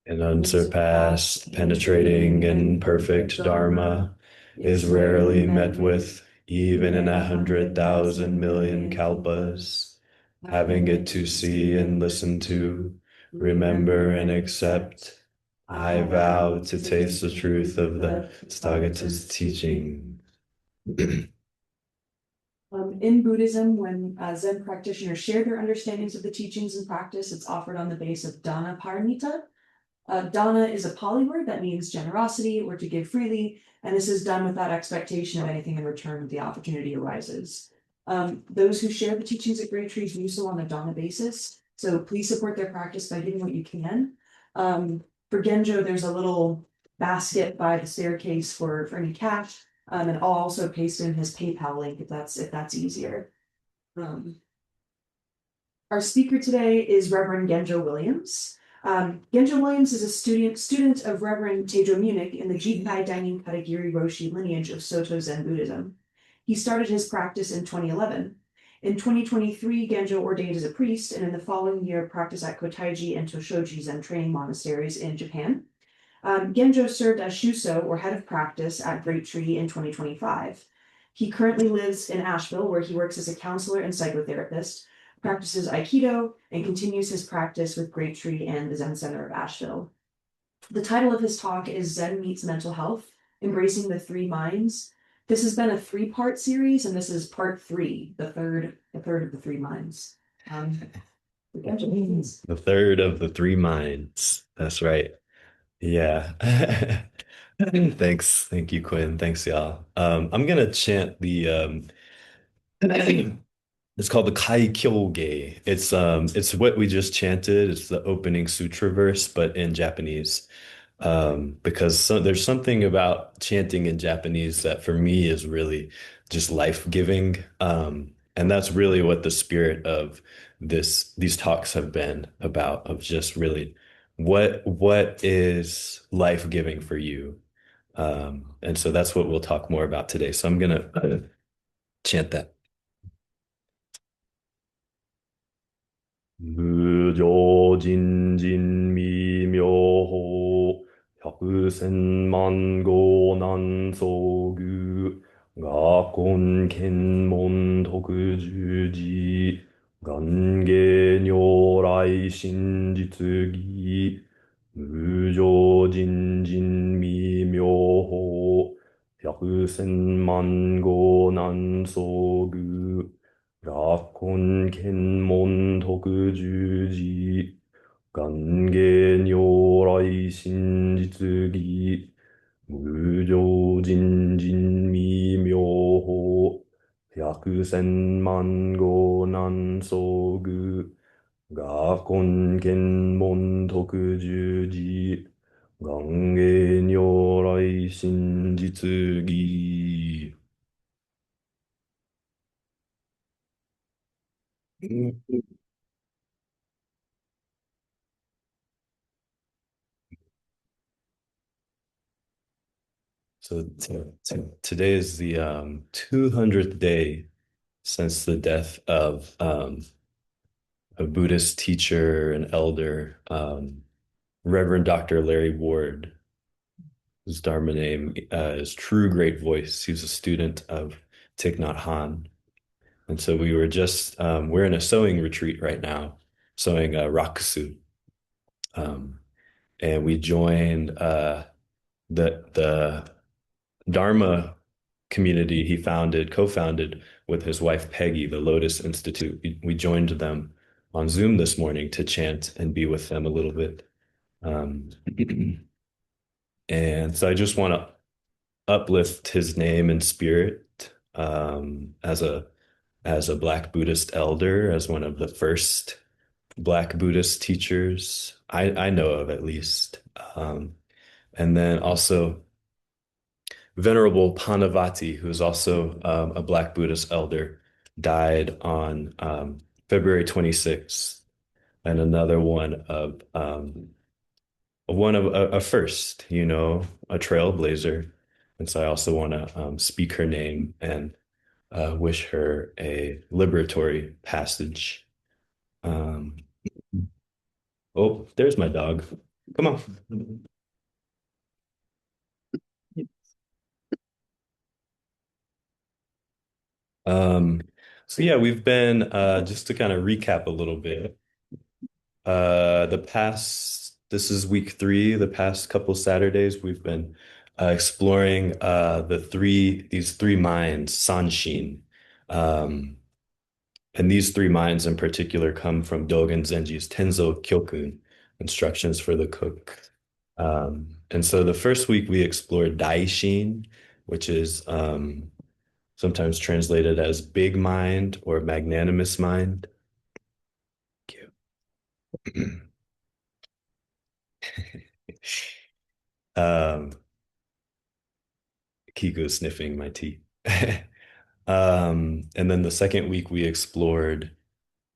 An unsurpassed, penetrating, and perfect Dharma is rarely met with, even in 100,000 million kalpas. Having it to see and listen to, remember and accept, I vow to taste the truth of the Tathagata's teaching. In Buddhism, when Zen practitioners share their understandings of the teachings and practice, it's offered on the base of dana paramita. Dana is a Pali word that means generosity or to give freely, and this is done without expectation of anything in return if the opportunity arises. Those who share the teachings at Great Tree do so on a dana basis, so please support their practice by giving what you can. For Genjo, there's a little basket by the staircase for any cash, and I'll also paste in his PayPal link if that's easier. Our speaker today is Reverend Genjo Williams. Genjo Williams is a student of Reverend Teijo Munnich in the Jikai Dainin Katagiri Roshi lineage of Soto Zen Buddhism. He started his practice in 2011. In 2023, Genjo ordained as a priest, and in the following year, practiced at Kotaiji and Toshoji Zen training monasteries in Japan. Genjo served as shuso, or head of practice, at Great Tree in 2025. He currently lives in Asheville, where he works as a counselor and psychotherapist, practices aikido, and continues his practice with Great Tree and the Zen Center of Asheville. The title of his talk is Zen Meets Mental Health, Embracing the Three Minds. This has been a three-part series, and this is part three, the third of the three minds. The third of the three minds. That's right. Yeah. Thanks. Thank you, Quinn. Thanks, y'all. I'm gonna chant the it's called the Kai Kyoge. It's what we just chanted. It's the opening sutra verse, but in Japanese. Because there's something about chanting in Japanese that for me is really just life-giving. And that's really what the spirit of these talks have been about, of just really what is life-giving for you. And so that's what we'll talk more about today. So I'm gonna chant that. 無常人人未妙法百千万号南遭遇我今見聞徳十字願下如来真実義無常人人未妙法百千万号南遭遇楽根検問特十字願下如来真実義無常人人未妙法百千万号南遭遇楽根検問特十字願下如来真実義 So today is the 200th day since the death of a Buddhist teacher and elder, Reverend Dr. Larry Ward, whose Dharma name is True Great Voice. He was a student of Thich Nhat Hanh. And so we were just, we're in a sewing retreat right now, sewing rakusu. And we joined the Dharma community he co-founded with his wife Peggy, the Lotus Institute. We joined them on Zoom this morning to chant and be with them a little bit. Um, and so I just want to uplift his name and spirit as a Black Buddhist elder, as one of the first Black Buddhist teachers I know of, at least. And then also Venerable Panavati, who is also a Black Buddhist elder, died on February 26th, and another one of a first, a trailblazer. And so I also want to speak her name and wish her a liberatory passage. Um, oh, there's my dog. Come on. Um, so yeah, we've been just to kind of recap a little bit. This is week three. The past couple Saturdays, we've been exploring these three minds, Sanshin. Um, and these three minds in particular come from Dogen Zenji's Tenzo Kyokun, instructions for the cook. And so the first week we explored Daishin, which is sometimes translated as big mind or magnanimous mind. Um, Kiko sniffing my tea. And then the second week we explored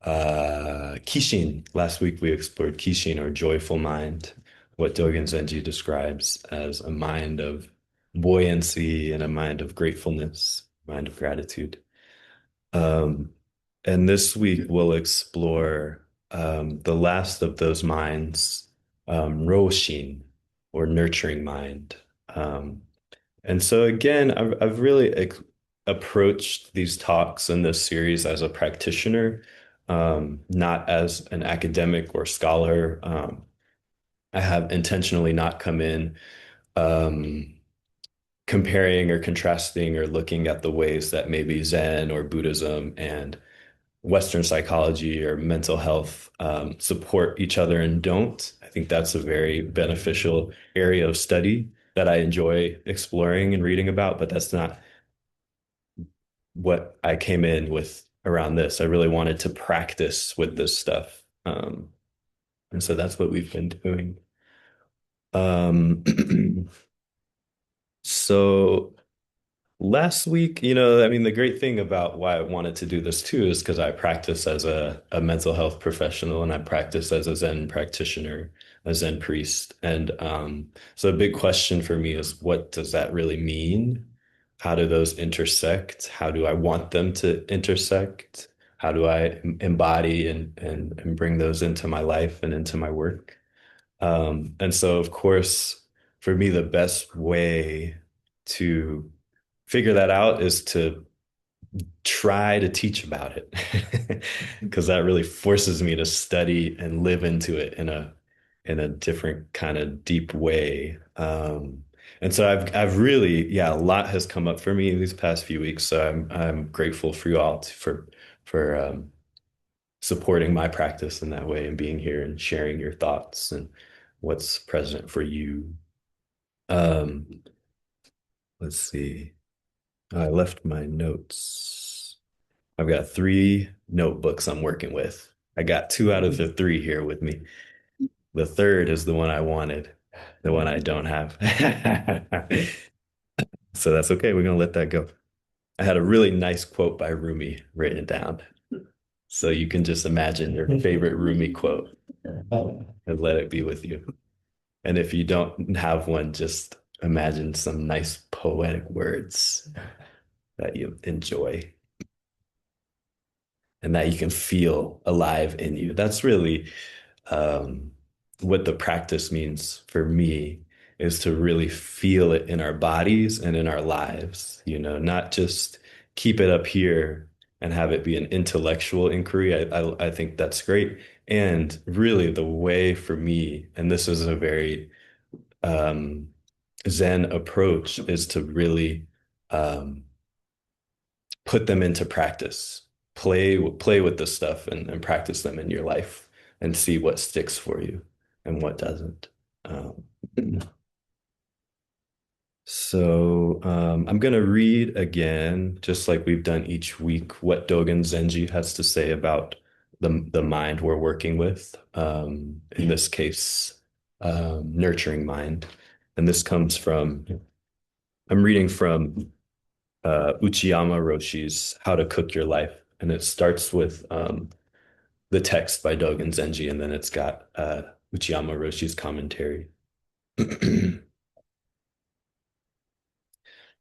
Kishin. Last week we explored Kishin or joyful mind, what Dogen Zenji describes as a mind of buoyancy and a mind of gratefulness, mind of gratitude. Um, and this week we'll explore the last of those minds, Roshin or nurturing mind. Um, and so again, I've really approached these talks in this series as a practitioner, not as an academic or scholar. I have intentionally not come in um, comparing or contrasting or looking at the ways that maybe Zen or Buddhism and Western psychology or mental health support each other and don't. I think that's a very beneficial area of study that I enjoy exploring and reading about, but that's not what I came in with around this. I really wanted to practice with this stuff. And so that's what we've been doing. Um, so last week, I mean, the great thing about why I wanted to do this too is because I practice as a mental health professional and I practice as a Zen practitioner, a Zen priest. And so a big question for me is what does that really mean? How do those intersect? How do I want them to intersect? How do I embody and bring those into my life and into my work? And so, of course, for me, the best way to figure that out is to try to teach about it because that really forces me to study and live into it in a different kind of deep way. And so I've really, yeah, a lot has come up for me these past few weeks. So I'm grateful for you all for supporting my practice in that way and being here and sharing your thoughts and what's present for you. Um, let's see. I left my notes. I've got three notebooks I'm working with. I got two out of the three here with me. The third is the one I wanted, the one I don't have. So that's okay. We're gonna let that go. I had a really nice quote by Rumi written down. So you can just imagine your favorite Rumi quote and let it be with you. And if you don't have one, just imagine some nice poetic words that you enjoy and that you can feel alive in you. That's really um, what the practice means for me is to really feel it in our bodies and in our lives, not just keep it up here and have it be an intellectual inquiry. I think that's great. And really the way for me, and this is a very um, Zen approach, is to really um, put them into practice. Play with this stuff and practice them in your life and see what sticks for you and what doesn't. Um, I'm going to read again, just like we've done each week, what Dogen Zenji has to say about the mind we're working with. In this case, nurturing mind. And this comes from, I'm reading from Uchiyama Roshi's How to Cook Your Life. And it starts with the text by Dogen Zenji, and then it's got Uchiyama Roshi's commentary.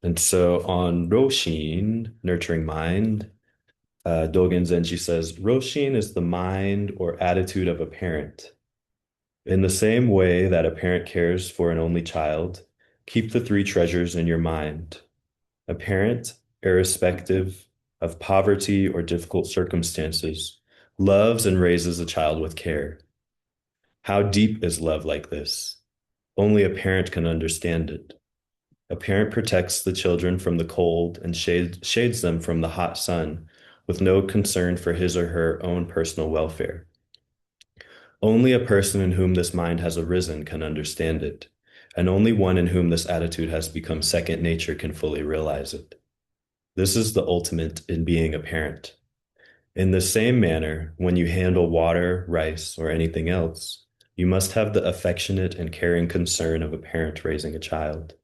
And so on Roshin, nurturing mind, Dogen Zenji says, Roshin is the mind or attitude of a parent. In the same way that a parent cares for an only child, keep the three treasures in your mind. A parent, irrespective of poverty or difficult circumstances, loves and raises a child with care. How deep is love like this? Only a parent can understand it. A parent protects the children from the cold and shades them from the hot sun with no concern for his or her own personal welfare. Only a person in whom this mind has arisen can understand it, and only one in whom this attitude has become second nature can fully realize it. This is the ultimate in being a parent. In the same manner, when you handle water, rice, or anything else, you must have the affectionate and caring concern of a parent raising a child.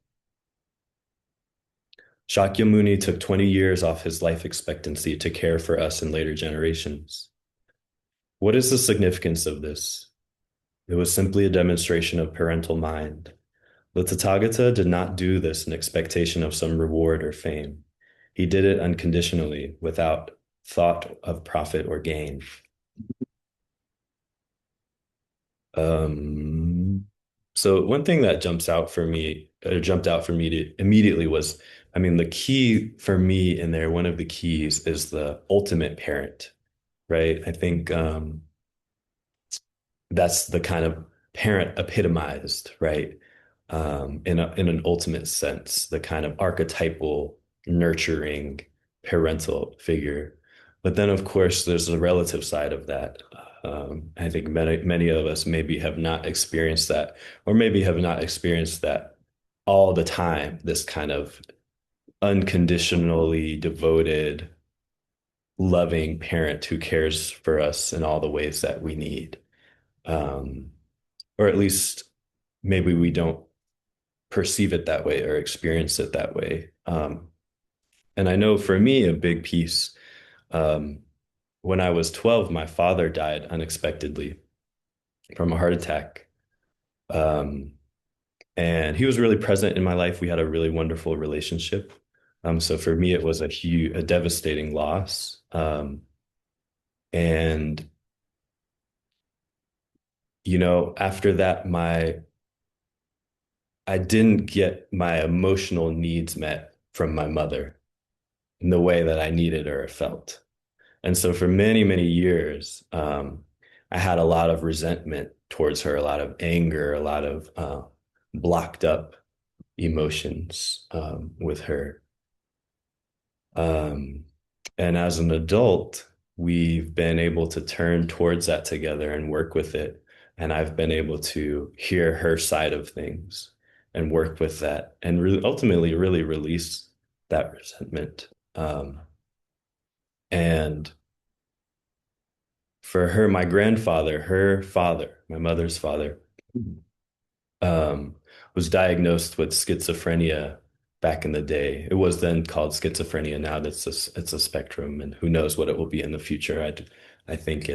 Shakyamuni took 20 years off his life expectancy to care for us in later generations. What is the significance of this? It was simply a demonstration of parental mind. The Tathagata did not do this in expectation of some reward or fame. He did it unconditionally, without thought of profit or gain. Um, so one thing that jumped out for me immediately was, I mean, the key for me in there, one of the keys is the ultimate parent, right? I think that's the kind of parent epitomized, right? In an ultimate sense, the kind of archetypal, nurturing parental figure. But then, of course, there's the relative side of that. I think many of us maybe have not experienced that, or maybe have not experienced that all the time, this kind of unconditionally devoted, loving parent who cares for us in all the ways that we need. Um, or at least maybe we don't perceive it that way or experience it that way. And I know for me, a big piece, um, when I was 12, my father died unexpectedly from a heart attack. Um, and he was really present in my life. We had a really wonderful relationship. So for me, it was a devastating loss. And, after that, I didn't get my emotional needs met from my mother in the way that I needed or felt. And so for many, many years, I had a lot of resentment towards her, a lot of anger, a lot of blocked up emotions with her. Um, and as an adult, we've been able to turn towards that together and work with it. And I've been able to hear her side of things and work with that and ultimately really release that resentment. And for her, my grandfather, her father, my mother's father, um, was diagnosed with schizophrenia back in the day. It was then called schizophrenia. Now it's a spectrum, and who knows what it will be in the future. I think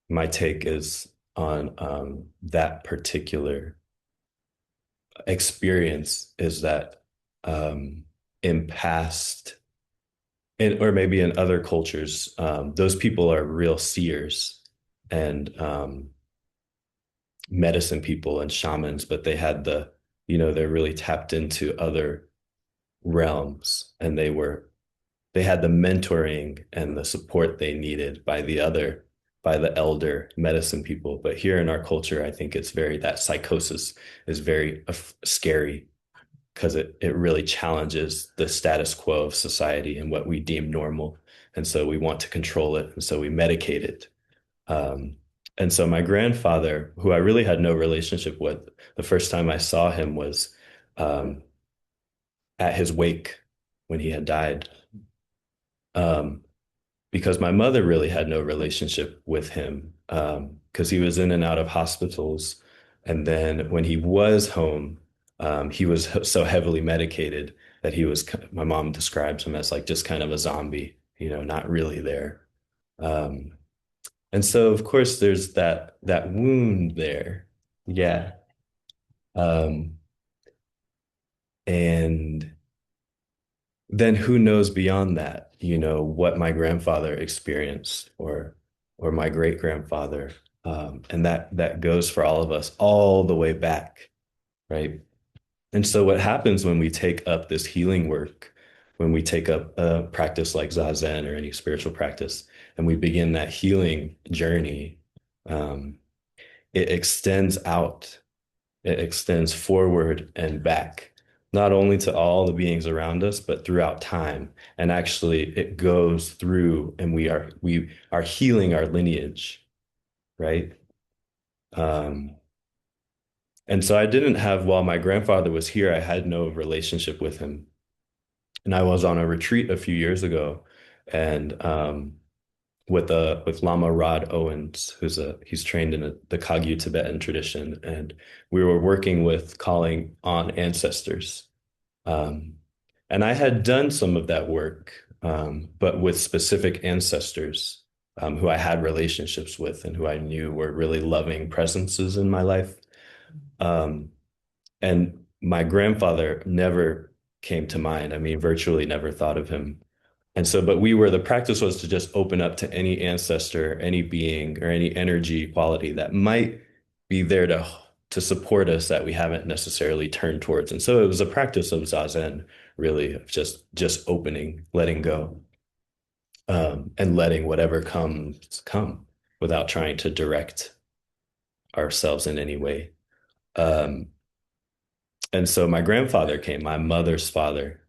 my take is on that particular experience is that in past or maybe in other cultures, those people are real seers and medicine people and shamans, but they're really tapped into other realms and they had the mentoring and the support they needed by the elder medicine people. But here in our culture, I think that psychosis is very scary because it really challenges the status quo of society and what we deem normal. And so we want to control it. And so we medicate it. Um, and so my grandfather, who I really had no relationship with, the first time I saw him was um, at his wake when he had died. Um, because my mother really had no relationship with him because he was in and out of hospitals. And then when he was home, he was so heavily medicated that my mom describes him as like just kind of a zombie, not really there. Um, and so, of course, there's that wound there. Yeah. Um, and then who knows beyond that, what my grandfather experienced or my great grandfather. And that goes for all of us all the way back, right? And so what happens when we take up this healing work, when we take up a practice like Zazen or any spiritual practice, and we begin that healing journey, um, it extends out, it extends forward and back, not only to all the beings around us, but throughout time. And actually it goes through and we are healing our lineage, right? Um, and so I didn't have, while my grandfather was here, I had no relationship with him. And I was on a retreat a few years ago, and with Lama Rod Owens, he's trained in the Kagyu Tibetan tradition, and we were working with calling on ancestors. Um, and I had done some of that work, but with specific ancestors who I had relationships with and who I knew were really loving presences in my life. Um, and my grandfather never came to mind. I mean, virtually never thought of him. And so, but the practice was to just open up to any ancestor, any being, or any energy quality that might be there to support us that we haven't necessarily turned towards. And so it was a practice of Zazen, really, of just opening, letting go, and letting whatever comes come without trying to direct ourselves in any way. Um, and so my grandfather came, my mother's father.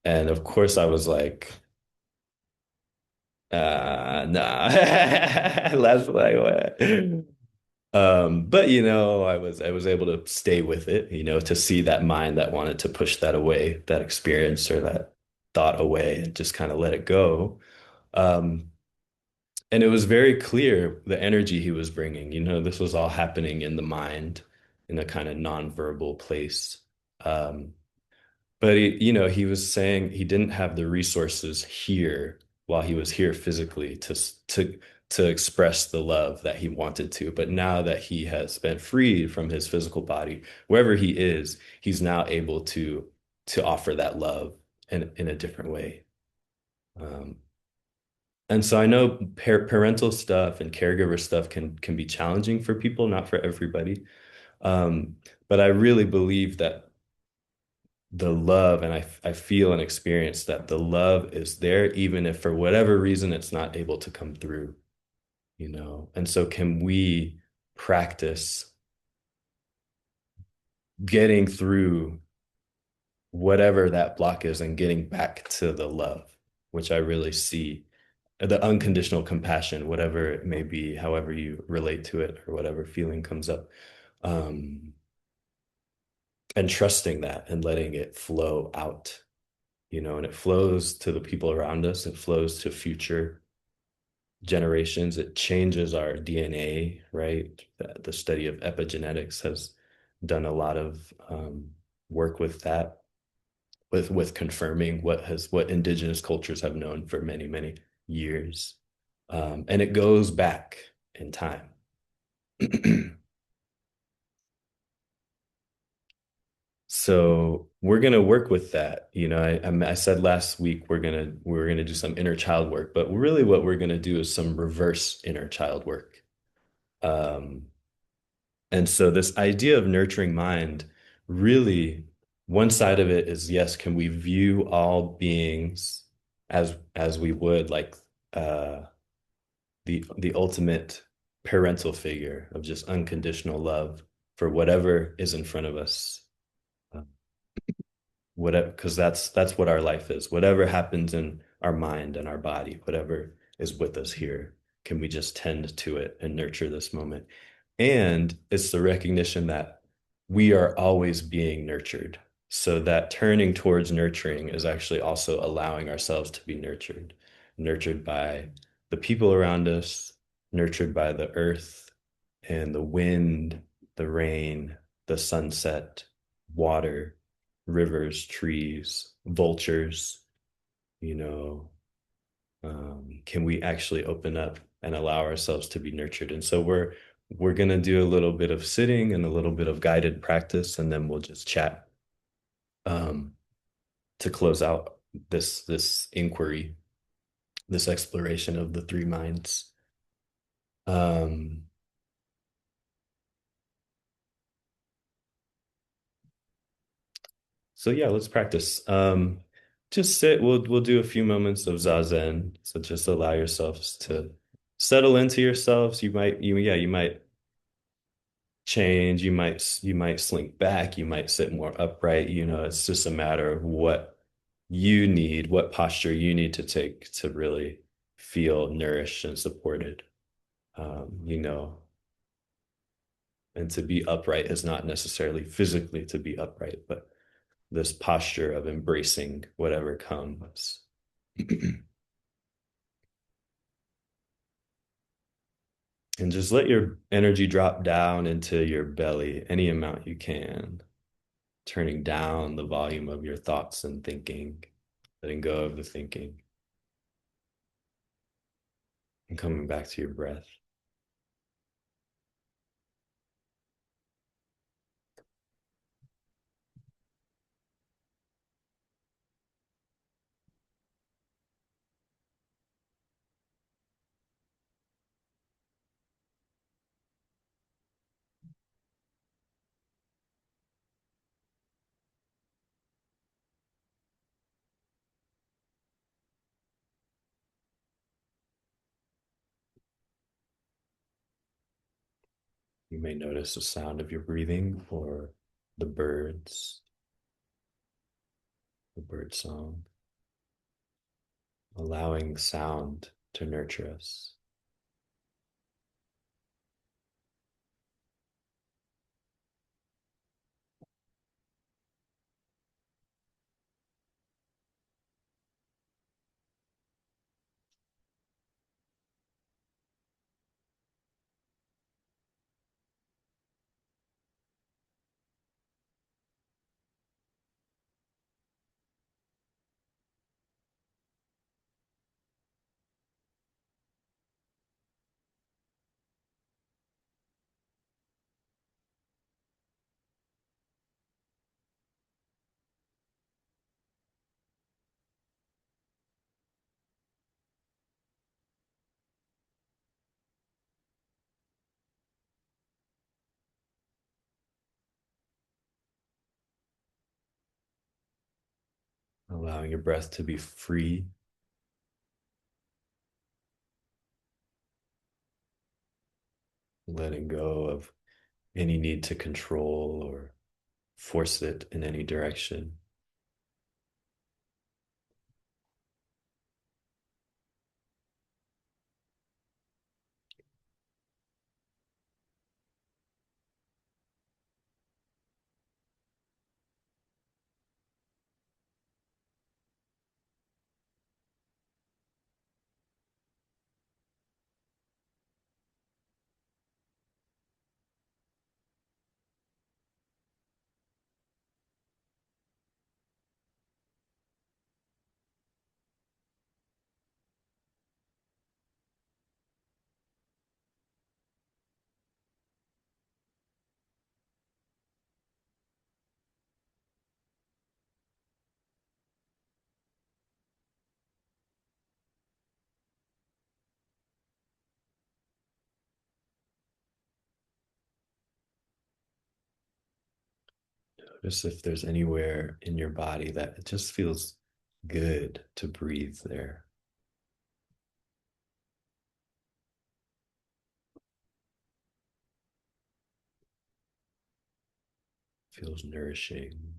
And of course, I was like, nah. That's like what. But I was able to stay with it, to see that mind that wanted to push that away, that experience or that thought away and just kind of let it go. Um, and it was very clear the energy he was bringing, this was all happening in the mind in a kind of nonverbal place. Um, But he was saying he didn't have the resources here while he was here physically to express the love that he wanted to. But now that he has been freed from his physical body, wherever he is, he's now able to offer that love in a different way. Um, and so I know parental stuff and caregiver stuff can be challenging for people, not for everybody. Um, but I really believe that the love and I feel and experience that the love is there even if for whatever reason it's not able to come through. And so can we practice getting through whatever that block is and getting back to the love, which I really see, the unconditional compassion, whatever it may be, however you relate to it or whatever feeling comes up, um, and trusting that and letting it flow out, and it flows to the people around us. It flows to future generations. It changes our DNA, right? The study of epigenetics has done a lot of work with that, with confirming what indigenous cultures have known for many, many years. And it goes back in time. So we're gonna work with that. I said last week we're gonna do some inner child work, but really what we're gonna do is some reverse inner child work. Um, and so this idea of nurturing mind, really, one side of it is yes, can we view all beings as we would like uh, the ultimate parental figure of just unconditional love for whatever is in front of us, whatever, because that's what our life is. Whatever happens in our mind and our body, whatever is with us here, can we just tend to it and nurture this moment? And it's the recognition that we are always being nurtured. So that turning towards nurturing is actually also allowing ourselves to be nurtured, nurtured by the people around us, nurtured by the earth and the wind, the rain, the sunset, water, rivers, trees, vultures, you know, can we actually open up and allow ourselves to be nurtured? And so we're going to do a little bit of sitting and a little bit of guided practice, and then we'll just chat um, to close out this inquiry, this exploration of the three minds. Um, So yeah, let's practice. Just sit. We'll do a few moments of zazen. So just allow yourselves to settle into yourselves. You might change. You might slink back. You might sit more upright. It's just a matter of what you need, what posture you need to take to really feel nourished and supported. Um, you know, and to be upright is not necessarily physically to be upright, but this posture of embracing whatever comes. And just let your energy drop down into your belly any amount you can, turning down the volume of your thoughts and thinking, letting go of the thinking, and coming back to your breath. You may notice the sound of your breathing or the birds, the bird song, allowing sound to nurture us. Allowing your breath to be free, letting go of any need to control or force it in any direction. Notice if there's anywhere in your body that it just feels good to breathe there. Feels nourishing,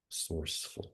sourceful.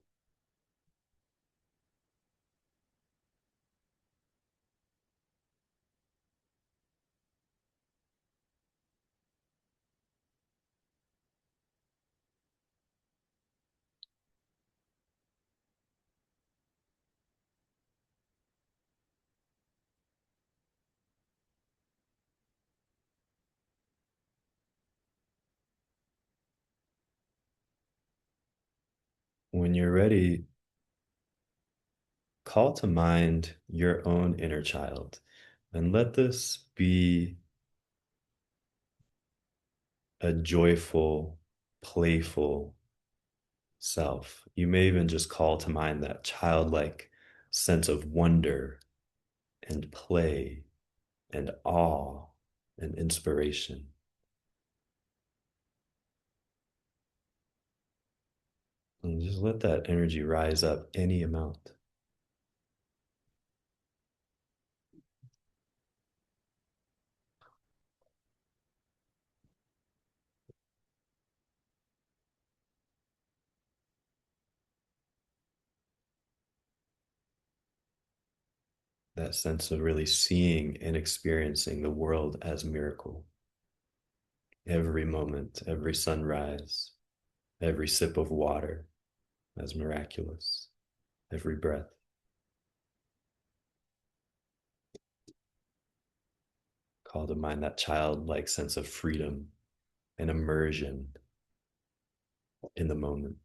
When you're ready, call to mind your own inner child and let this be a joyful, playful self. You may even just call to mind that childlike sense of wonder and play and awe and inspiration. And just let that energy rise up any amount. That sense of really seeing and experiencing the world as miracle. Every moment, every sunrise, every sip of water as miraculous, every breath. Call to mind that childlike sense of freedom and immersion in the moment.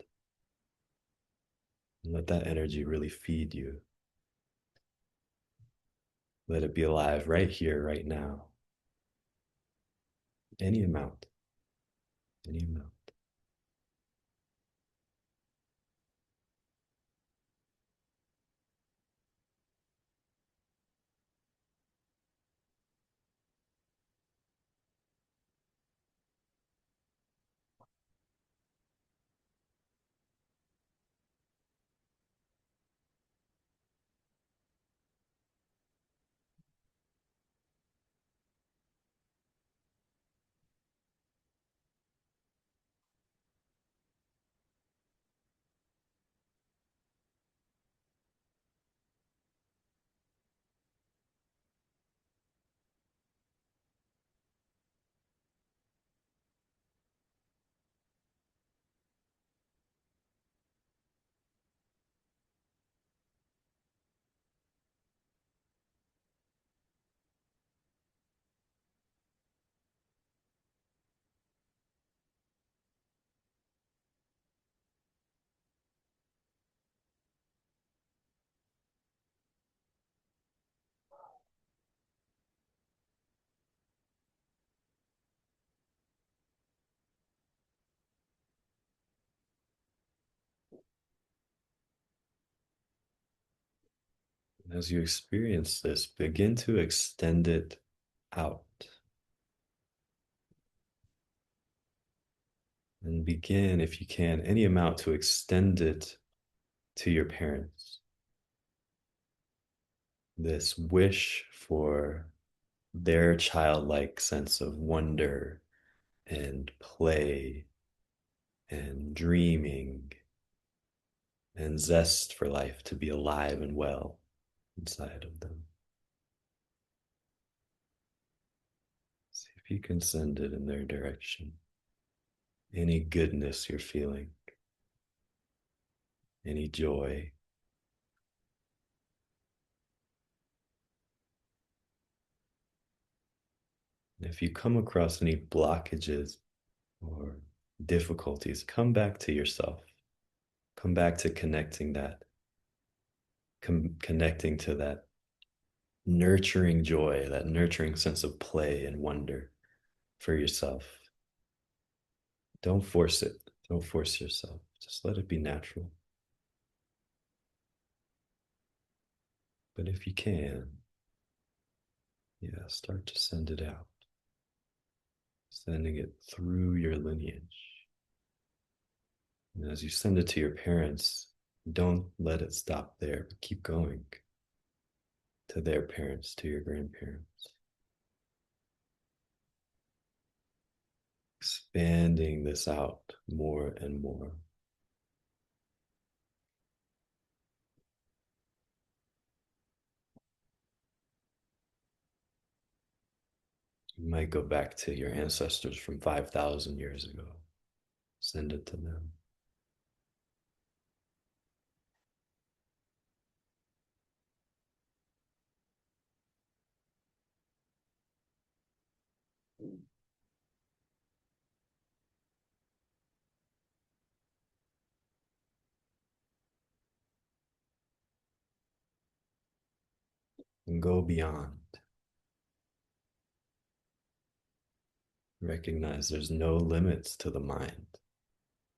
And let that energy really feed you. Let it be alive right here, right now. Any amount, any amount. As you experience this, begin to extend it out. And begin, if you can, any amount to extend it to your parents. This wish for their childlike sense of wonder and play and dreaming and zest for life to be alive and well inside of them. See if you can send it in their direction. Any goodness you're feeling, any joy. And if you come across any blockages or difficulties, come back to yourself. Come back to connecting that, connecting to that nurturing joy, that nurturing sense of play and wonder for yourself. Don't force it. Don't force yourself. Just let it be natural. But if you can, yeah, start to send it out, sending it through your lineage. And as you send it to your parents, don't let it stop there, but keep going to their parents, to your grandparents. Expanding this out more and more. You might go back to your ancestors from 5,000 years ago. Send it to them. And go beyond. Recognize there's no limits to the mind.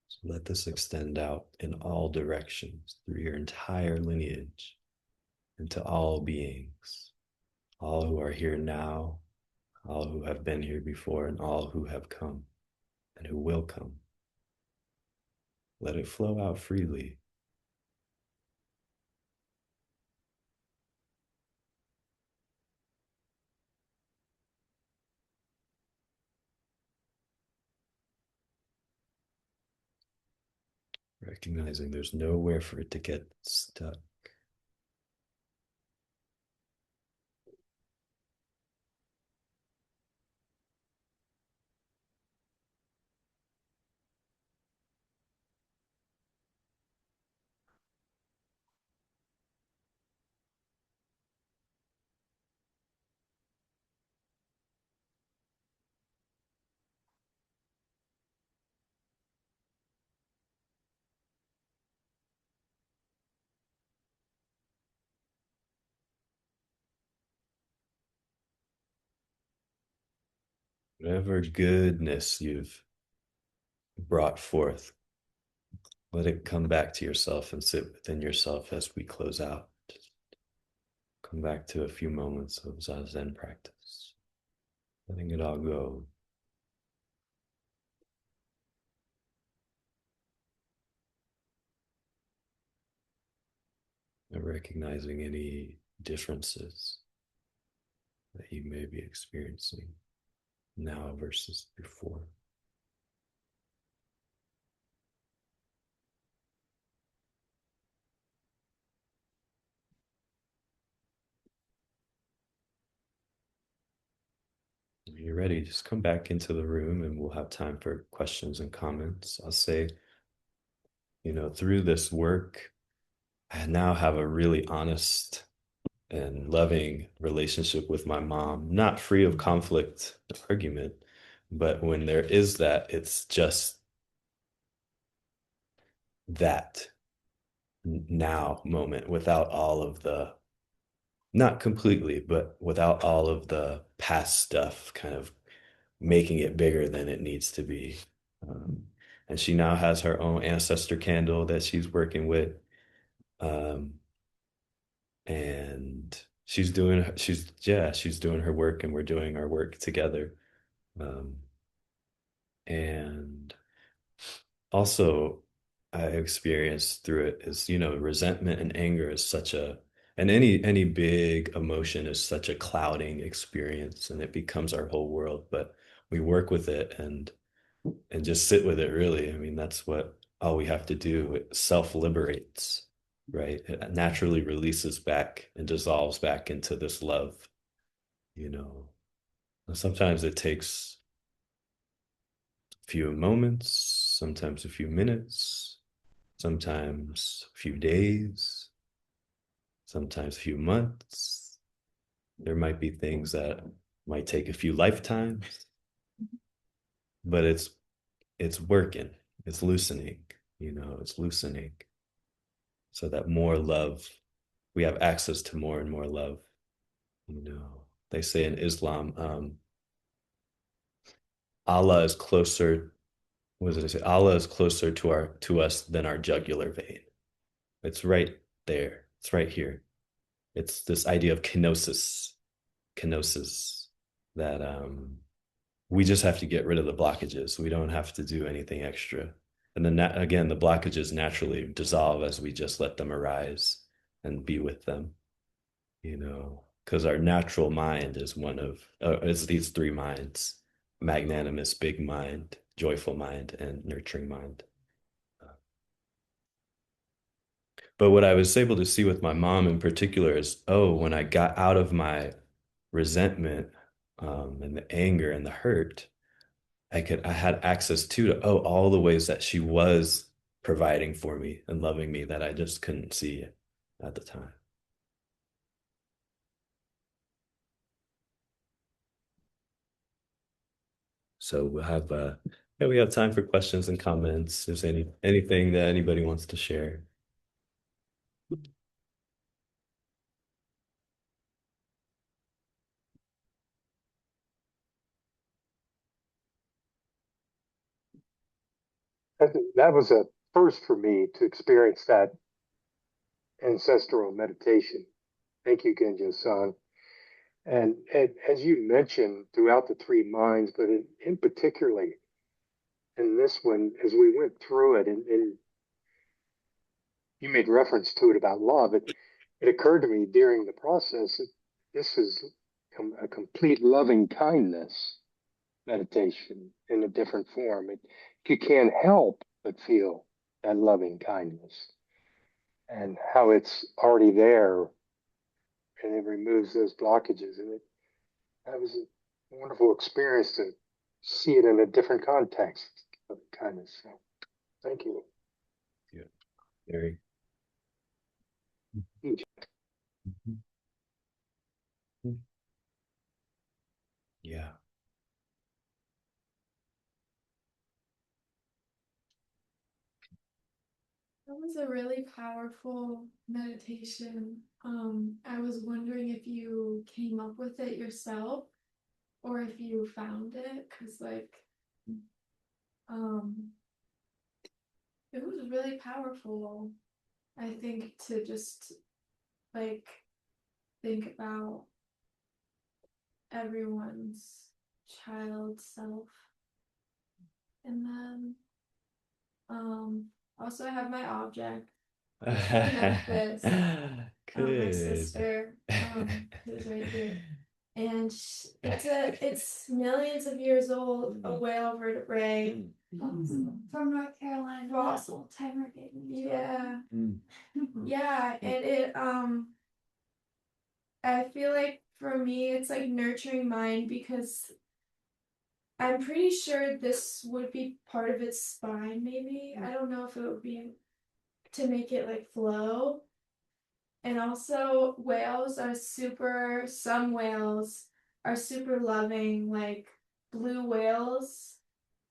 So let this extend out in all directions through your entire lineage into all beings, all who are here now, all who have been here before, and all who have come and who will come. Let it flow out freely. Recognizing there's nowhere for it to get stuck. Whatever goodness you've brought forth, let it come back to yourself and sit within yourself as we close out. Come back to a few moments of Zazen practice, letting it all go. And recognizing any differences that you may be experiencing now versus before. When you're ready, just come back into the room and we'll have time for questions and comments. I'll say, through this work, I now have a really honest and loving relationship with my mom, not free of conflict, argument, but when there is that, it's just that now moment without all of the, not completely, but without all of the past stuff kind of making it bigger than it needs to be. And she now has her own ancestor candle that she's working with. Um, and she's doing her work and we're doing our work together. Um, and also I experienced through it is, resentment and anger is such a, and any big emotion is such a clouding experience and it becomes our whole world, but we work with it and just sit with it really. I mean, that's what all we have to do. It self-liberates, right? It naturally releases back and dissolves back into this love, you know. Sometimes it takes a few moments, sometimes a few minutes, sometimes a few days, sometimes a few months. There might be things that might take a few lifetimes, but it's working, it's loosening, it's loosening so that more love, we have access to more and more love. They say in Islam, Allah is closer, what does it say? Allah is closer to us than our jugular vein. It's right there. It's right here. It's this idea of kenosis, that we just have to get rid of the blockages. We don't have to do anything extra. And then again, the blockages naturally dissolve as we just let them arise and be with them, because our natural mind is one of, it's these three minds: magnanimous, big mind, joyful mind, and nurturing mind. But what I was able to see with my mom in particular is, oh, when I got out of my resentment, and the anger and the hurt, I had access to all the ways that she was providing for me and loving me that I just couldn't see at the time. So we have time for questions and comments. If there's anything that anybody wants to share. That was a first for me to experience that ancestral meditation. Thank you, Genjo-san. And as you mentioned throughout the three minds, but in particularly in this one, as we went through it, and you made reference to it about love. It occurred to me during the process that this is a complete loving kindness meditation in a different form. You can't help but feel that loving kindness and how it's already there, and it removes those blockages. And that was a wonderful experience to see it in a different context of kindness. So thank you. Yeah, very. Yeah. That was a really powerful meditation. I was wondering if you came up with it yourself or if you found it, because it was really powerful. I think to just think about everyone's child self, and then also I have my object. Memphis. My Good. sister, who's right here, and it's millions of years old. A whale vertebrae from North Carolina. Fossil timer gave me. Yeah, yeah, and it I feel like for me it's like nurturing mind, because I'm pretty sure this would be part of its spine. Maybe I don't know if it would be to make it like flow. And also some whales are super loving, like blue whales.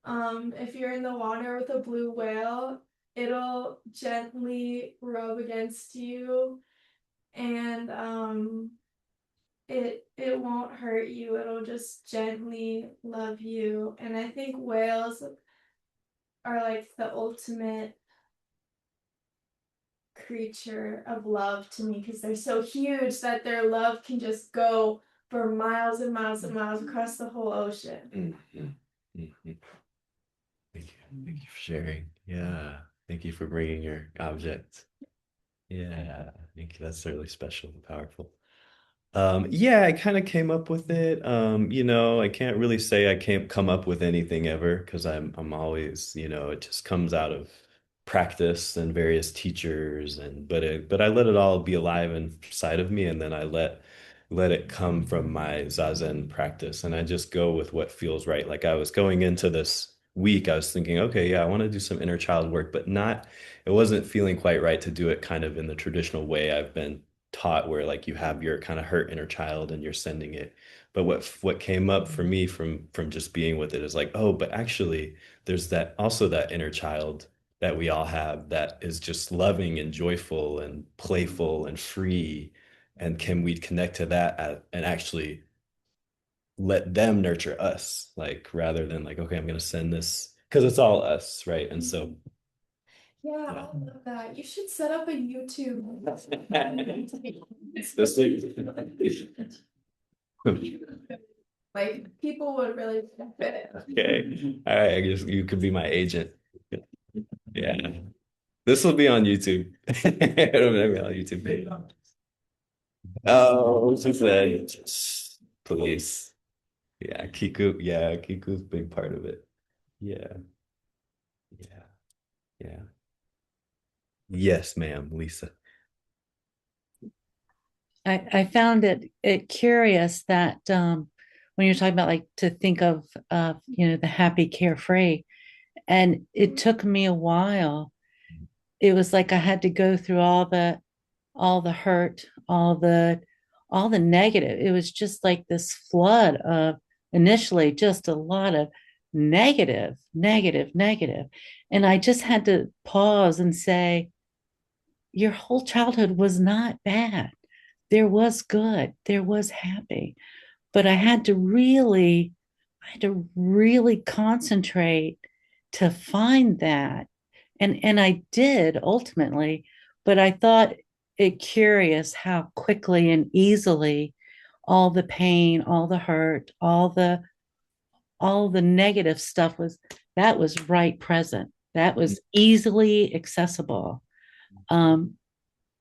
If you're in the water with a blue whale, it'll gently rub against you, and it won't hurt you. It'll just gently love you. And I think whales are like the ultimate creature of love to me, because they're so huge that their love can just go for miles and miles and miles across the whole ocean. Thank you. Thank you for sharing. Yeah. Thank you for bringing your object. Yeah. Thank you. That's really special and powerful. Yeah, I kind of came up with it. I can't really say I can't come up with anything ever, because I'm always, it just comes out of practice and various teachers, but I let it all be alive inside of me, and then I let it come from my Zazen practice, and I just go with what feels right. Like I was going into this week, I was thinking, okay, yeah, I want to do some inner child work, but it wasn't feeling quite right to do it kind of in the traditional way I've been taught, where like you have your kind of hurt inner child and you're sending it. But what came up for me from just being with it is like, oh, but actually there's that inner child that we all have that is just loving and joyful and playful and free. And can we connect to that and actually let them nurture us, like rather than like, okay, I'm going to send this, because it's all us, right? And so Yeah, I love that. You should set up a YouTube. this Like people would really benefit. okay. All right, I guess you could be my agent. Yeah. This will be on YouTube. It'll be on YouTube. Oh, what's it say? Please. Yeah, Kiku's a big part of it. Yeah, yeah, yeah. Yes, ma'am, Lisa. I found it curious that when you're talking about like to think of the happy carefree, and it took me a while. It was like I had to go through all the hurt, all the negative. It was just like this flood of initially just a lot of negative, negative, negative. And I just had to pause and say, your whole childhood was not bad. There was good, there was happy. But I had to really concentrate to find that. And I did ultimately, but I thought it curious how quickly and easily all the pain, all the hurt, all the negative stuff was right present. That was easily accessible.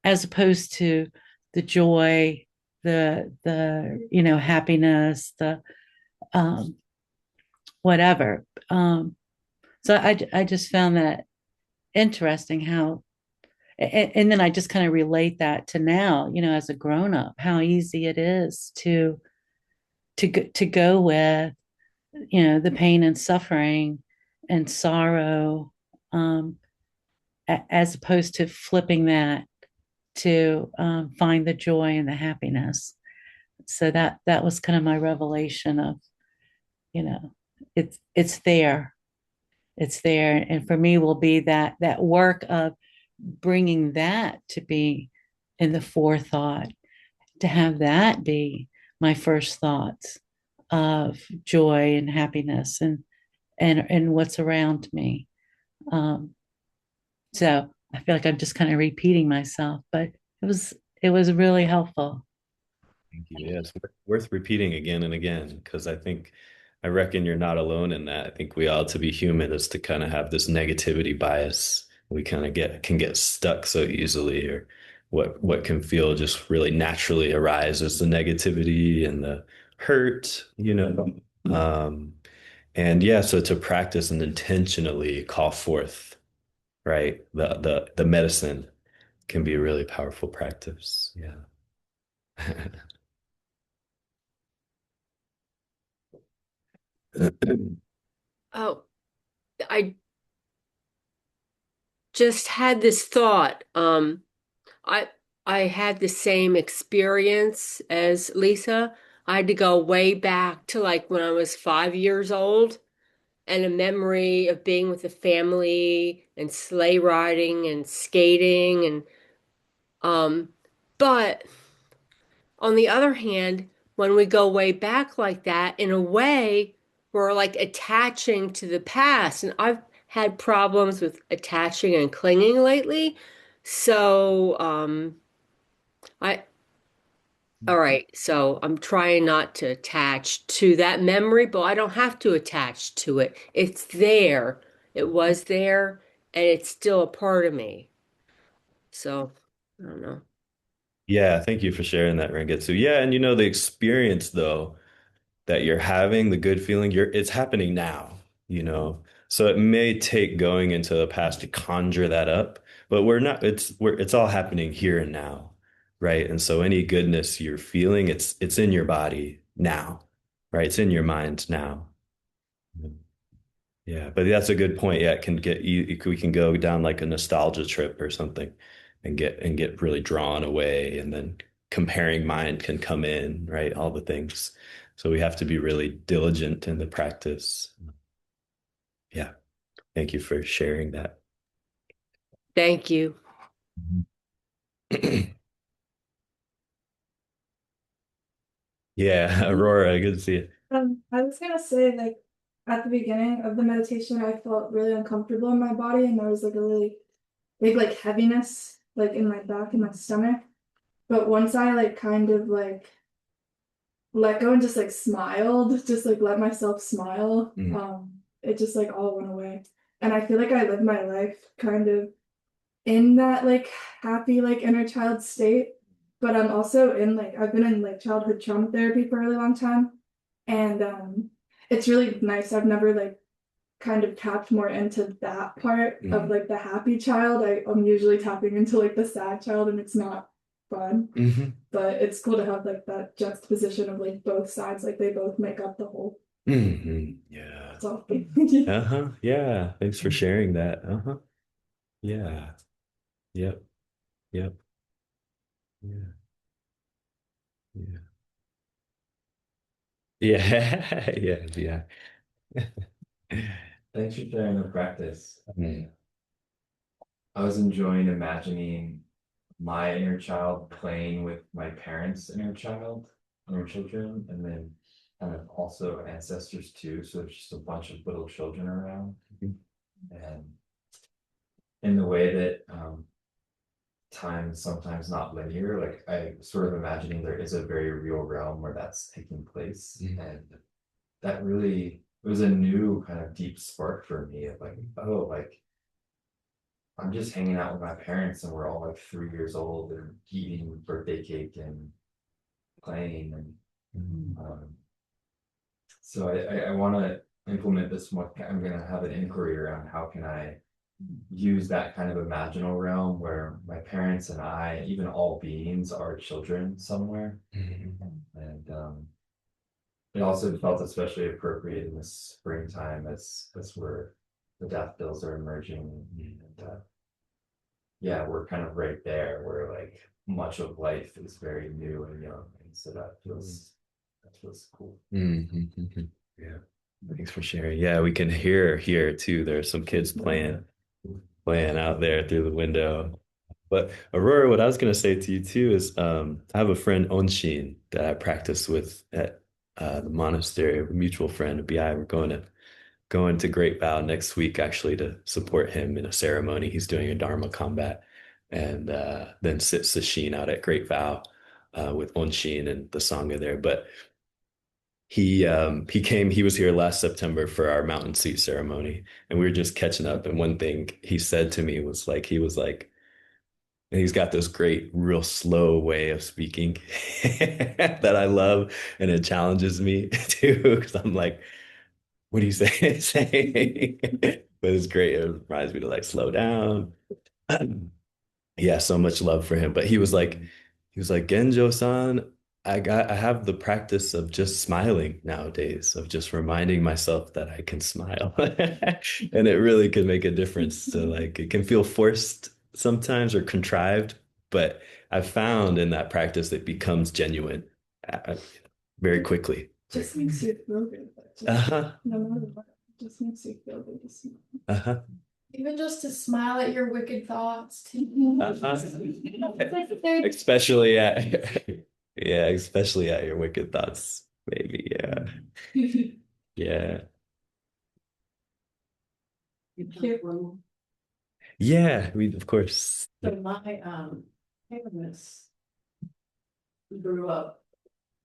as opposed to the joy, the happiness, the whatever. So I just found that interesting how, and then I just kind of relate that to now, as a grown up, how easy it is to go with, the pain and suffering and sorrow, as opposed to flipping that to find the joy and the happiness. So that was kind of my revelation of, you know, it's there, and for me will be that work of bringing that to be in the forethought, to have that be my first thoughts of joy and happiness and what's around me. So I feel like I'm just kind of repeating myself, but it was really helpful. Thank you. Yeah, it's worth repeating again and again because I reckon you're not alone in that. I think we all, to be human, is to kind of have this negativity bias. We kind of can get stuck so easily, or what can feel just really naturally arise as the negativity and the hurt. And yeah, so to practice and intentionally call forth, right, the medicine can be a really powerful practice. Yeah. Oh, I just had this thought. I I had the same experience as Lisa. I had to go way back to like when I was 5 years old, and a memory of being with the family and sleigh riding and skating and but on the other hand, when we go way back like that, in a way, we're like attaching to the past. And I've had problems with attaching and clinging lately. So, I, all right, so I'm trying not to attach to that memory, but I don't have to attach to it. It's there. It was there, and it's still a part of me. So, I don't know. Yeah, thank you for sharing that, Rengetsu. Yeah, and the experience though that you're having, the good feeling, it's happening now, you know. So it may take going into the past to conjure that up, but it's all happening here and now, right? And so any goodness you're feeling, it's in your body now, right? It's in your mind now. Yeah, but that's a good point. Yeah, it can get you. We can go down like a nostalgia trip or something, and get really drawn away, and then comparing mind can come in, right? All the things. So we have to be really diligent in the practice. Yeah, thank you for sharing that. Thank you. Yeah, Aurora, good to see you. I was gonna say, like, at the beginning of the meditation, I felt really uncomfortable in my body, and there was like a really big like heaviness like in my back and my stomach. But once I like kind of like let go and just like smiled, just like let myself smile, it just like all went away. And I feel like I live my life kind of in that like happy like inner child state, but I'm also in like I've been in like childhood trauma therapy for a really long time, and it's really nice. I've never like kind of tapped more into that part of like the happy child. I'm usually tapping into like the sad child, and it's not fun. But it's cool to have like that juxtaposition of like both sides, like they both make up the whole. Yeah. So Uh-huh. Yeah. Thanks for sharing that. Uh-huh. Yeah. Yep. Yep. Yeah. Yeah. Yeah. Yeah. Yeah. Thanks for sharing the practice. Mm. I was enjoying imagining my inner child playing with my parents' inner children, and then kind of also ancestors too. So it's just a bunch of little children around. And in the way that time is sometimes not linear, like I sort of imagining there is a very real realm where that's taking place. And that really, it was a new kind of deep spark for me of like, oh, like I'm just hanging out with my parents and we're all like 3 years old and eating birthday cake and playing and so I want to implement this more. I'm going to have an inquiry around how can I use that kind of imaginal realm where my parents and I, even all beings, are children somewhere. And it also felt especially appropriate in the springtime as where the daffodils are emerging. And yeah, we're kind of right there where like much of life is very new and young. And so that feels cool. Yeah. Thanks for sharing. Yeah, we can hear here too. There's some kids playing out there through the window. But Aurora, what I was gonna say to you too is I have a friend Onshin that I practice with at the monastery, a mutual friend of BI. We're going to Great Vow next week actually to support him in a ceremony. He's doing a Dharma combat and then sit Sesshin out at Great Vow with Onshin and the Sangha there. But he was here last September for our mountain seat ceremony and we were just catching up. And one thing he said to me was like, and he's got this great, real slow way of speaking that I love. And it challenges me too, because I'm like, what do you say? saying? But it's great. It reminds me to like slow down. Yeah, so much love for him. But he was like, Genjo-san, I have the practice of just smiling nowadays, of just reminding myself that I can smile. And it really can make a difference. So like it can feel forced sometimes or contrived, but I've found in that practice it becomes genuine very quickly. Just makes you feel good. Uh-huh. No matter what, it just makes you feel good. Uh-huh. Even just to smile at your wicked thoughts. Uh-huh. Especially at yeah, especially at your wicked thoughts, maybe. Yeah. Yeah. Yeah, we of course. So my parents grew up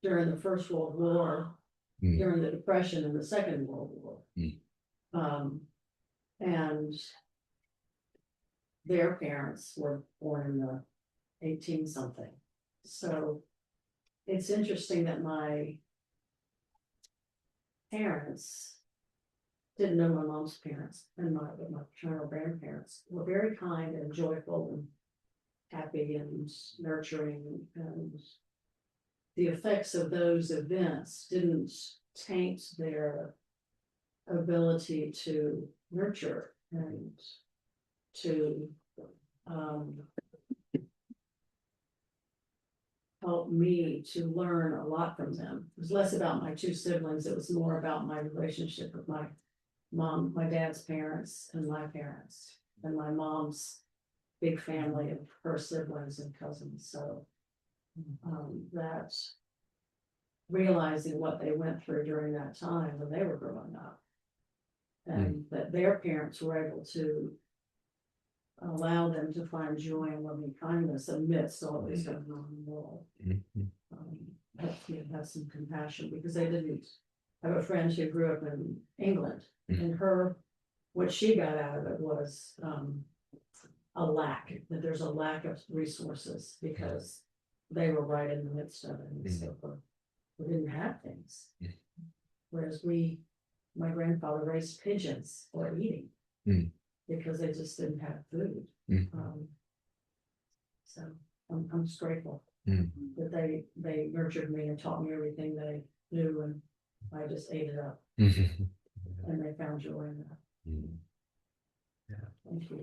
during the First World War, during the Depression and the Second World War. And their parents were born in the 18 something. So it's interesting that my parents didn't know my mom's parents and my paternal grandparents were very kind and joyful and happy and nurturing, and the effects of those events didn't taint their ability to nurture and to help me to learn a lot from them. It was less about my two siblings, it was more about my relationship with my mom, my dad's parents, and my parents, and my mom's big family of her siblings and cousins. So that realizing what they went through during that time when they were growing up, and that their parents were able to allow them to find joy and loving kindness amidst all this going on in the world. Helps me have some compassion, because they didn't. I have a friend who grew up in England, and what she got out of it was a lack, that there's a lack of resources because they were right in the midst of it, and so we didn't have things. Whereas my grandfather raised pigeons for eating because they just didn't have food. So I'm just grateful that they nurtured me and taught me everything they knew, and I just ate it up. And they found joy in that. Yeah. Thank you.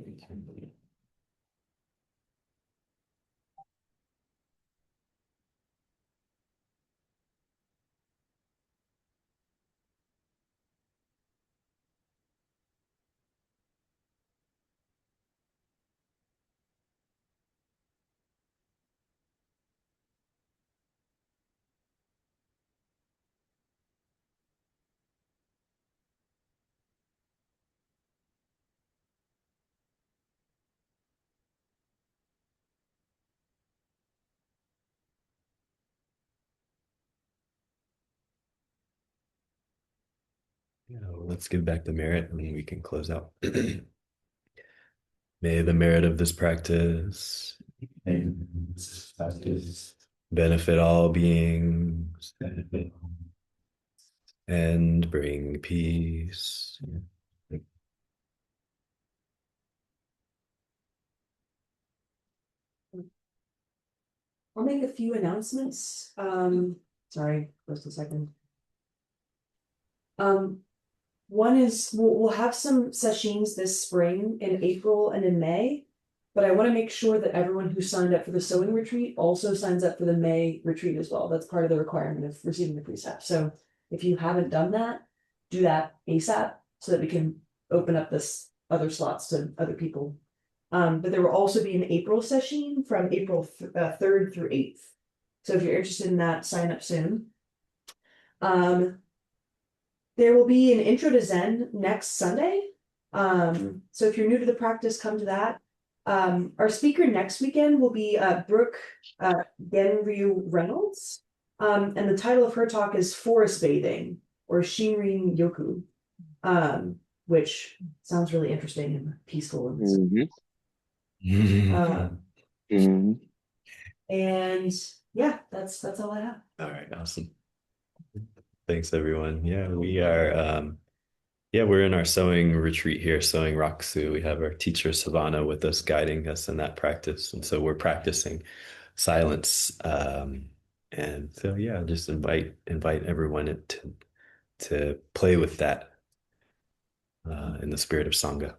Let's give back the merit and then we can close out. May the merit of this practice benefit all beings and bring peace. I'll make a few announcements. Sorry, just a second. One is we'll have some sessions this spring in April and in May, but I want to make sure that everyone who signed up for the sewing retreat also signs up for the May retreat as well. That's part of the requirement of receiving the precept. So if you haven't done that, do that ASAP so that we can open up this other slots to other people. But there will also be an April session from April 3rd through 8th. So if you're interested in that, sign up soon. There will be an intro to Zen next Sunday. So if you're new to the practice, come to that. Our speaker next weekend will be Brooke Genryu Reynolds. And the title of her talk is Forest Bathing or Shinrin Yoku, which sounds really interesting and peaceful. And and yeah, that's all I have. All right, awesome. Thanks, everyone. Yeah, we are we're in our sewing retreat here, sewing Rakusu. We have our teacher Savannah with us, guiding us in that practice. And so we're practicing silence. And so yeah, just invite everyone to play with that in the spirit of Sangha.